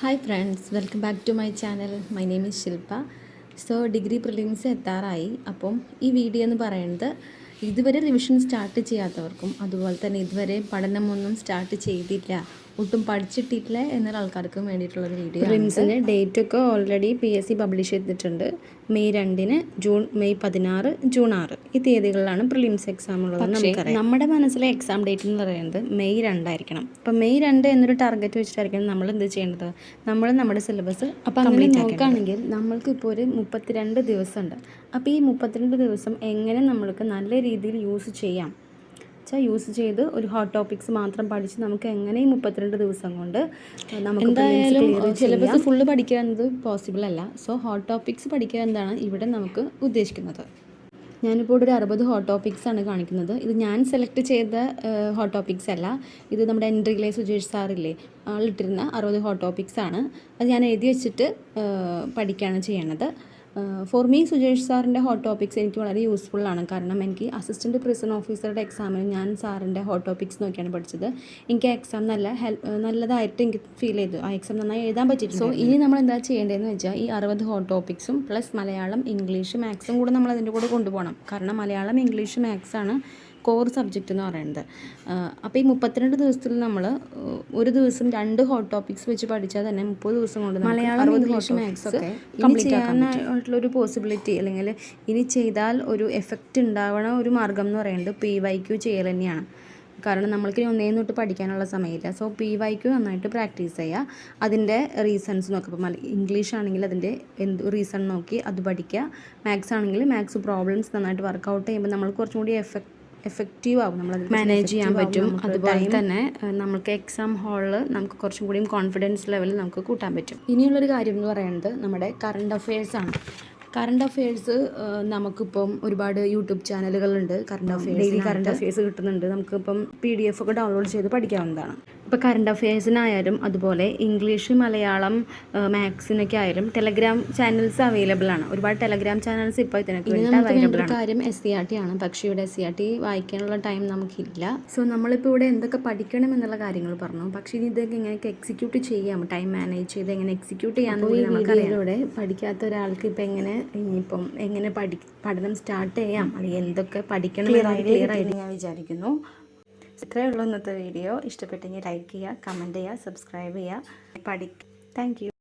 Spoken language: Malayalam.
Hi friends, welcome back to my channel. My name is Shilpa. So degree prelims എത്താറായി. അപ്പം ഈ വീഡിയോ എന്ന് പറയുന്നത് ഇതുവരെ റിവിഷൻ സ്റ്റാർട്ട് ചെയ്യാത്തവർക്കും അതുപോലെ തന്നെ ഇതുവരെ പഠനമൊന്നും സ്റ്റാർട്ട് ചെയ്തില്ല, ഒട്ടും പഠിച്ചിട്ടില്ല എന്നുള്ള ആൾക്കാർക്കും വേണ്ടിയിട്ടുള്ളൊരു വീഡിയോ. പ്രിലിംസിൻ്റെ ഡേറ്റൊക്കെ ഓൾറെഡി PSC പബ്ലിഷ് ചെയ്തിട്ടുണ്ട്. മെയ് 2, ജൂൺ, മെയ് 16, ജൂൺ 6 ഈ തീയതികളിലാണ് പ്രിലിംസ് എക്സാം ഉള്ളത്. നമുക്കറിയാം നമ്മുടെ മനസ്സിലെ എക്സാം ഡേറ്റ് എന്ന് പറയുന്നത് മെയ് 2 ആയിരിക്കണം. അപ്പം മെയ് 2 എന്നൊരു ടാർഗറ്റ് വെച്ചിട്ടായിരിക്കണം നമ്മൾ എന്ത് ചെയ്യേണ്ടത്, നമ്മൾ നമ്മുടെ സിലബസ് അപ്പം അങ്ങനെ നോക്കുകയാണെങ്കിൽ നമ്മൾക്ക് ഇപ്പോൾ ഒരു 32 ദിവസമുണ്ട്. അപ്പോൾ ഈ 32 ദിവസം എങ്ങനെ നമ്മൾക്ക് നല്ല രീതിയിൽ യൂസ് ചെയ്യാം യൂസ് ചെയ്ത് ഒരു ഹോട്ട് ടോപ്പിക്സ് മാത്രം പഠിച്ച് നമുക്ക് എങ്ങനെ ഈ 32 ദിവസം കൊണ്ട് നമുക്ക് എന്തായാലും സിലബസ് ഫുള്ള് പഠിക്കുക എന്നത് പോസിബിൾ അല്ല. സോ ഹോട്ട് ടോപ്പിക്സ് പഠിക്കുക എന്താണ് ഇവിടെ നമുക്ക് ഉദ്ദേശിക്കുന്നത്. ഞാനിപ്പോൾ ഒരു 60 ഹോട്ട് ടോപ്പിക്സ് ആണ് കാണിക്കുന്നത്. ഇത് ഞാൻ സെലക്ട് ചെയ്ത ഹോട്ട് ടോപ്പിക്സ് അല്ല, ഇത് നമ്മുടെ എൻട്രിയിലെ സുജേഷ് സാറില്ലേ ആളിട്ടിരുന്ന 60 ഹോട്ട് ടോപ്പിക്സ് ആണ്. അത് ഞാൻ എഴുതി വെച്ചിട്ട് പഠിക്കുകയാണ് ചെയ്യണത്. ഫോർ മീ സുജേഷ് സാറിൻ്റെ ഹോട്ട് ടോപ്പിക്സ് എനിക്ക് വളരെ യൂസ്ഫുള്ളാണ്. കാരണം എനിക്ക് അസിസ്റ്റൻറ്റ് പ്രിസൺ ഓഫീസറുടെ എക്സാമിന് ഞാൻ സാറിൻ്റെ ഹോട്ട് ടോപ്പിക്സ് നോക്കിയാണ് പഠിച്ചത്. എനിക്ക് ആ എക്സാം നല്ലതായിട്ട് എനിക്ക് ഫീൽ ചെയ്തു. ആ എക്സാം നന്നായി എഴുതാൻ പറ്റിയിട്ടുണ്ട്. സോ ഇനി നമ്മൾ എന്താ ചെയ്യേണ്ടതെന്ന് വെച്ചാൽ ഈ 60 ഹോട്ട് ടോപ്പിക്സും പ്ലസ് മലയാളം, ഇംഗ്ലീഷ്, മാത്സും കൂടെ നമ്മൾ അതിൻ്റെ കൂടെ കൊണ്ടുപോകണം. കാരണം മലയാളം, ഇംഗ്ലീഷ്, മാത്സാണ് കോർ സബ്ജക്റ്റ് എന്ന് പറയുന്നത്. അപ്പോൾ ഈ 32 ദിവസത്തിൽ നമ്മൾ ഒരു ദിവസം 2 ഹോട്ട് ടോപ്പിക്സ് വെച്ച് പഠിച്ചാൽ തന്നെ 30 ദിവസം കൊണ്ട് മലയാളം, ഇംഗ്ലീഷ്, മാത്സ് ഒക്കെ കംപ്ലീറ്റ് ചെയ്യാനായിട്ടുള്ളൊരു പോസിബിലിറ്റി, അല്ലെങ്കിൽ ഇനി ചെയ്താൽ ഒരു എഫക്റ്റ് ഉണ്ടാവണ ഒരു മാർഗം എന്ന് പറയുന്നത് PYQ ചെയ്യൽ തന്നെയാണ്. കാരണം നമ്മൾക്ക് ഒന്നേ തൊട്ട് പഠിക്കാനുള്ള സമയമില്ല. സോ PYQ നന്നായിട്ട് പ്രാക്ടീസ് ചെയ്യുക, അതിൻ്റെ റീസൺസ് നോക്കുക. ഇപ്പോൾ ഇംഗ്ലീഷ് ആണെങ്കിൽ അതിൻ്റെ റീസൺ നോക്കി അത് പഠിക്കുക. മാത്സ് ആണെങ്കിൽ മാത്സ് പ്രോബ്ലംസ് നന്നായിട്ട് വർക്കൗട്ട് ചെയ്യുമ്പോൾ നമ്മൾക്ക് കുറച്ചും കൂടി എഫക്റ്റീവ് ആവും, നമ്മളത് മാനേജ് ചെയ്യാൻ പറ്റും. അതുപോലെ തന്നെ നമുക്ക് എക്സാം ഹാളിൽ നമുക്ക് കുറച്ചും കൂടിയും കോൺഫിഡൻസ് ലെവൽ നമുക്ക് കൂട്ടാൻ പറ്റും. ഇനിയുള്ളൊരു കാര്യം എന്ന് പറയുന്നത് നമ്മുടെ കറണ്ട് അഫെയർസാണ്. കറണ്ട് അഫെയർസ് നമുക്കിപ്പം ഒരുപാട് യൂട്യൂബ് ചാനലുകളുണ്ട്. ഡെയിലി കറണ്ട് അഫെയർസ് കിട്ടുന്നുണ്ട്. നമുക്കിപ്പം PDF ഒക്കെ ഡൗൺലോഡ് ചെയ്ത് പഠിക്കാവുന്നതാണ്. ഇപ്പോൾ കറണ്ട് അഫെയർസിനായാലും അതുപോലെ ഇംഗ്ലീഷ്, മലയാളം, മാത്സിനൊക്കെ ആയാലും ടെലഗ്രാം ചാനൽസ് അവൈലബിൾ ആണ്. ഒരുപാട് ടെലഗ്രാം ചാനൽസ് ഇപ്പോൾ ഇതിനൊക്കെ അവൈലബിൾ ആണ്. കാര്യം SCRT ആണ്, പക്ഷേ ഇവിടെ SCRT വായിക്കാനുള്ള ടൈം നമുക്കില്ല. സോ നമ്മളിപ്പോൾ ഇവിടെ എന്തൊക്കെ പഠിക്കണം എന്നുള്ള കാര്യങ്ങൾ പറഞ്ഞു, പക്ഷേ ഇനി ഇതൊക്കെ എങ്ങനെയൊക്കെ എക്സിക്യൂട്ട് ചെയ്യാം, ടൈം മാനേജ് ചെയ്ത് എങ്ങനെ എക്സിക്യൂട്ട് ചെയ്യാമെന്ന് നമുക്കറിയാം. പഠിക്കാത്ത ഒരാൾക്ക് ഇപ്പം ഇനിയിപ്പം എങ്ങനെ പഠനം സ്റ്റാർട്ട് ചെയ്യാം, അല്ലെങ്കിൽ എന്തൊക്കെ പഠിക്കണം ക്ലിയർ ആയിട്ട് ഞാൻ വിചാരിക്കുന്നു. ഇത്രയേ ഉള്ളൂ ഇന്നത്തെ വീഡിയോ. ഇഷ്ടപ്പെട്ടെങ്കിൽ ലൈക്ക് ചെയ്യുക, കമൻറ്റ് ചെയ്യുക, സബ്സ്ക്രൈബ് ചെയ്യുക. Thank you.